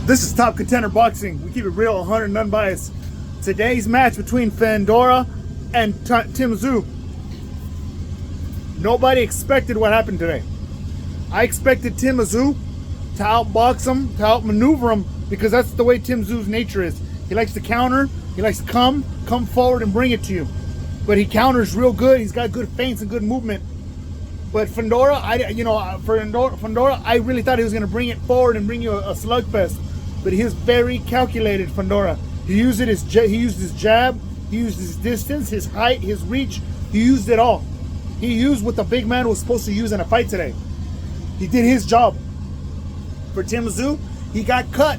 This is Top Contender Boxing. We keep it real, 100 and unbiased. Today's match between Fundora and tszyu. Nobody expected what happened today. I expected tszyu to outbox him, to outmaneuver him, because that's the way tszyu's nature is. He likes to counter. He likes to come forward and bring it to you. But he counters real good. He's got good feints and good movement. But Fundora, Fundora, I really thought he was going to bring it forward and bring you a slugfest. But he was very calculated, Fundora. He used his jab, he used his distance, his height, his reach. He used it all. He used what the big man was supposed to use in a fight today. He did his job. For tszyu, he got cut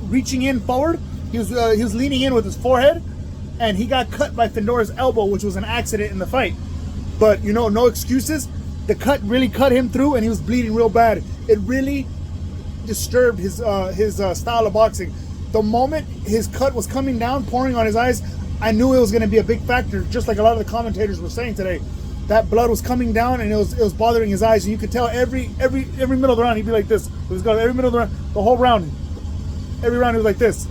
reaching in forward. He was leaning in with his forehead, and he got cut by Fundora's elbow, which was an accident in the fight. But no excuses. The cut really cut him through, and he was bleeding real bad. It really disturbed his style of boxing. The moment his cut was coming down, pouring on his eyes, I knew it was going to be a big factor. Just like a lot of the commentators were saying today, that blood was coming down and it was bothering his eyes, and you could tell every middle of the round he'd be like this. It was every middle of the round, the whole round, every round he was like this.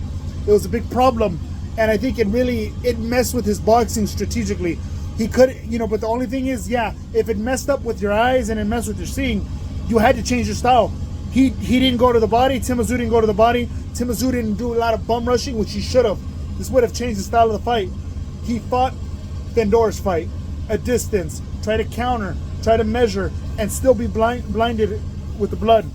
It was a big problem, and I think it messed with his boxing strategically. He could, but the only thing is, if it messed up with your eyes and it messed with your seeing, you had to change your style. He didn't go to the body. tszyu didn't go to the body. tszyu didn't do a lot of bum rushing, which he should have. This would have changed the style of the fight. He fought Fundora's fight at distance, try to counter, try to measure, and still be blinded with the blood.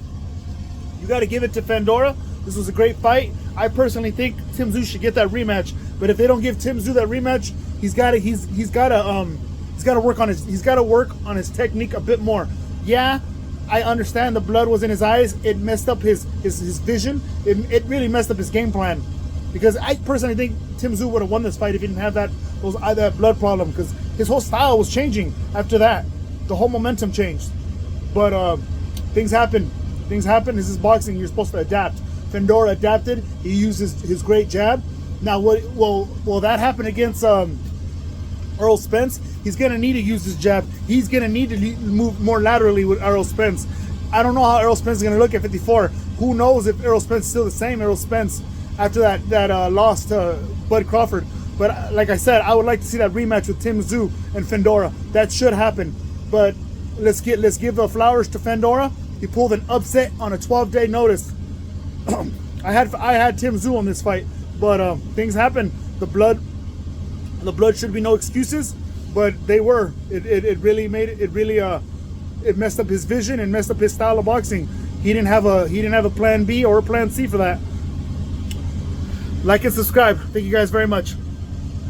You got to give it to Fundora. This was a great fight. I personally think tszyu should get that rematch. But if they don't give tszyu that rematch, he's got to work on his technique a bit more. Yeah, I understand the blood was in his eyes. It messed up his vision. It really messed up his game plan. Because I personally think tszyu would have won this fight if he didn't have that blood problem. Because his whole style was changing after that. The whole momentum changed. But things happen. Things happen. This is boxing. You're supposed to adapt. Fundora adapted. He used his great jab. Now, will that happen against Errol Spence? He's going to need to use his jab. He's going to need to move more laterally with Errol Spence. I don't know how Errol Spence is going to look at 54. Who knows if Errol Spence is still the same Errol Spence after that loss to Bud Crawford. But like I said, I would like to see that rematch with tszyu and Fundora. That should happen. But let's give the flowers to Fundora. He pulled an upset on a 12-day notice. I had tszyu on this fight, but things happen. The blood should be no excuses, but they were. It really messed up his vision and messed up his style of boxing. He didn't have a plan B or a plan C for that. Like and subscribe. Thank you guys very much.